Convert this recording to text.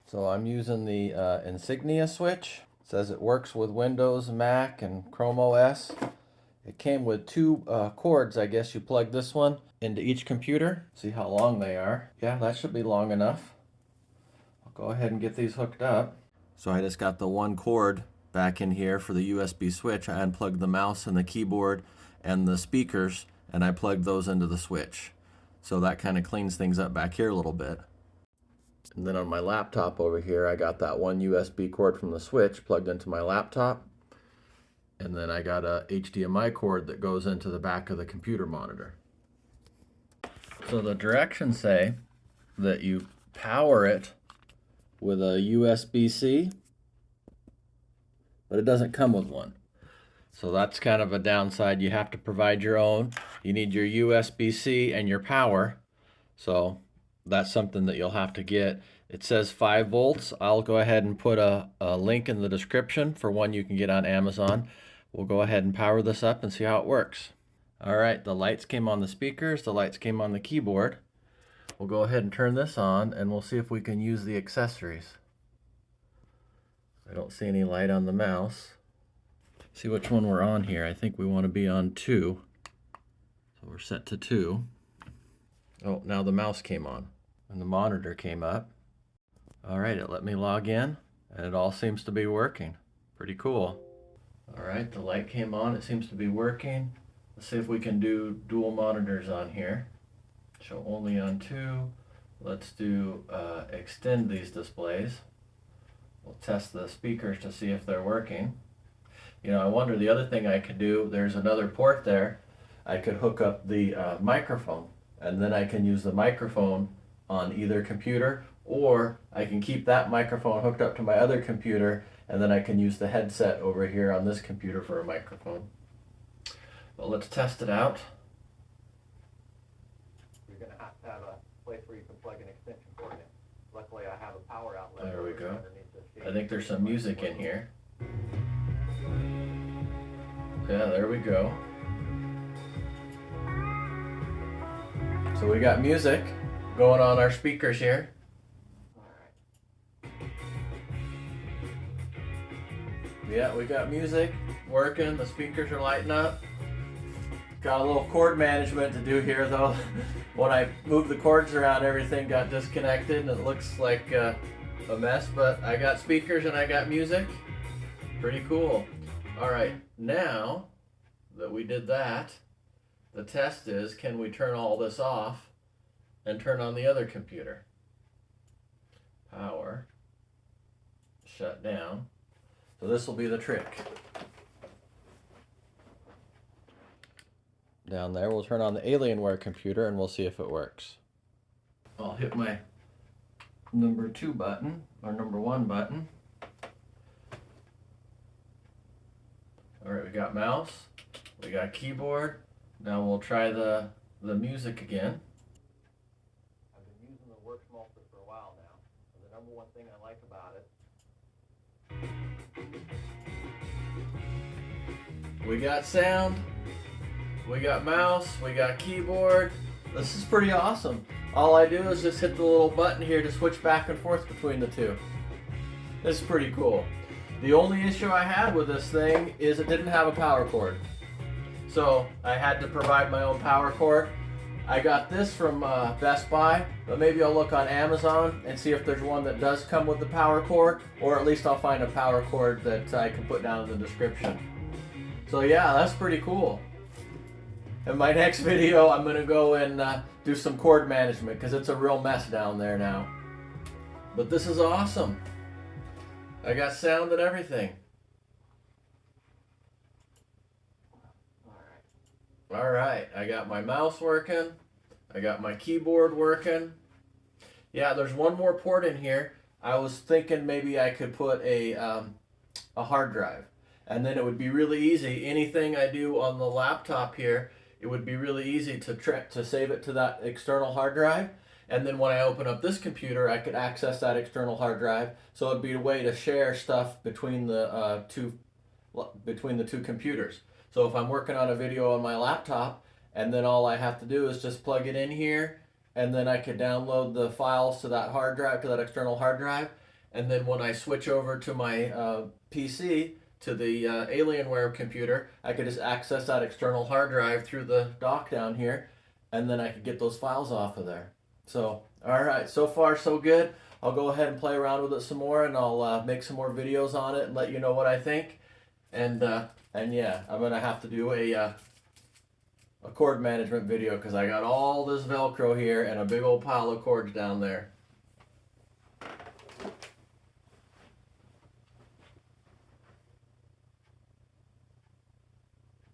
So I'm using the Insignia switch. It says it works with Windows, Mac, and Chrome OS. It came with two cords. I guess you plug this one into each computer. See how long they are. Yeah, that should be long enough. I'll go ahead and get these hooked up. So I just got the one cord back in here for the USB switch. I unplugged the mouse and the keyboard and the speakers, and I plugged those into the switch. So that kind of cleans things up back here a little bit. And then on my laptop over here, I got that one USB cord from the switch plugged into my laptop. And then I got a HDMI cord that goes into the back of the computer monitor. So the directions say that you power it with a USB-C, but it doesn't come with one. So that's kind of a downside. You have to provide your own. You need your USB-C and your power. So that's something that you'll have to get. It says 5 volts. I'll go ahead and put a link in the description for one you can get on Amazon. We'll go ahead and power this up and see how it works. All right, the lights came on the speakers, the lights came on the keyboard. We'll go ahead and turn this on and we'll see if we can use the accessories. I don't see any light on the mouse. See which one we're on here. I think we want to be on 2. So we're set to 2. Oh, now the mouse came on and the monitor came up. All right, it let me log in and it all seems to be working. Pretty cool. All right, the light came on. It seems to be working. Let's see if we can do dual monitors on here. Show only on 2. Let's do extend these displays. We'll test the speakers to see if they're working. You know, I wonder, the other thing I could do, there's another port there. I could hook up the microphone, and then I can use the microphone on either computer, or I can keep that microphone hooked up to my other computer, and then I can use the headset over here on this computer for a microphone. Well, let's test it out. You're going to have a place where you can plug an extension cord in. Luckily, I have a power outlet. There we go. Underneath the seat. I think there's some music in here. Yeah, there we go. So we got music going on our speakers here. Yeah, we got music working. The speakers are lighting up. Got a little cord management to do here though. When I moved the cords around, everything got disconnected and it looks like a mess, but I got speakers and I got music. Pretty cool. All right, now that we did that, the test is, can we turn all this off and turn on the other computer? Power, shut down. So this will be the trick. Down there, we'll turn on the Alienware computer and we'll see if it works. I'll hit my number 2 button, or number 1 button. All right, we got mouse, we got keyboard. Now we'll try the music again. I've been using the Works Multi for a while now. And the number one thing I like about it. We got sound, we got mouse, we got keyboard. This is pretty awesome. All I do is just hit the little button here to switch back and forth between the two. This is pretty cool. The only issue I had with this thing is it didn't have a power cord. So I had to provide my own power cord. I got this from Best Buy, but maybe I'll look on Amazon and see if there's one that does come with the power cord, or at least I'll find a power cord that I can put down in the description. So yeah, that's pretty cool. In my next video, I'm gonna go and do some cord management because it's a real mess down there now. But this is awesome. I got sound and everything. All right, I got my mouse working. I got my keyboard working. Yeah, there's one more port in here. I was thinking maybe I could put a hard drive, and then it would be really easy. Anything I do on the laptop here, it would be really easy to save it to that external hard drive. And then when I open up this computer, I could access that external hard drive. So it'd be a way to share stuff between the two computers. So if I'm working on a video on my laptop, and then all I have to do is just plug it in here, and then I could download the files to that hard drive, to that external hard drive, And then when I switch over to my PC, to the Alienware computer, I could just access that external hard drive through the dock down here, and then I could get those files off of there. So, all right, so far so good. I'll go ahead and play around with it some more, and I'll make some more videos on it and let you know what I think. And yeah, I'm gonna have to do a cord management video because I got all this Velcro here and a big old pile of cords down there.